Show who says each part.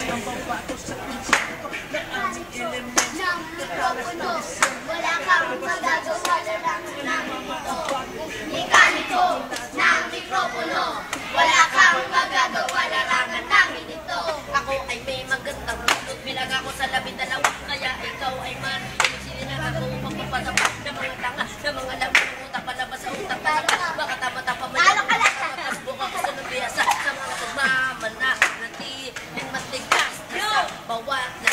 Speaker 1: Ang babato sa konsepto na aming elemento
Speaker 2: ng mikropono. Wala kang magagawa na lang ng mekaniko ng mikropono. Wala kang magagawa na larangan namin ito.
Speaker 3: Ako ay may magandang lulot. Bilang ako sa 12, kaya ikaw ay man. Sinilang ako magpapatapak ng mga tanga, ng mga laman ng utak, palabas sa utak, palabas. Baka tama-tapa malamang. Pasbuk ako sa nabiyasa, sa mga pagmamana, natiling matigas, sa bawat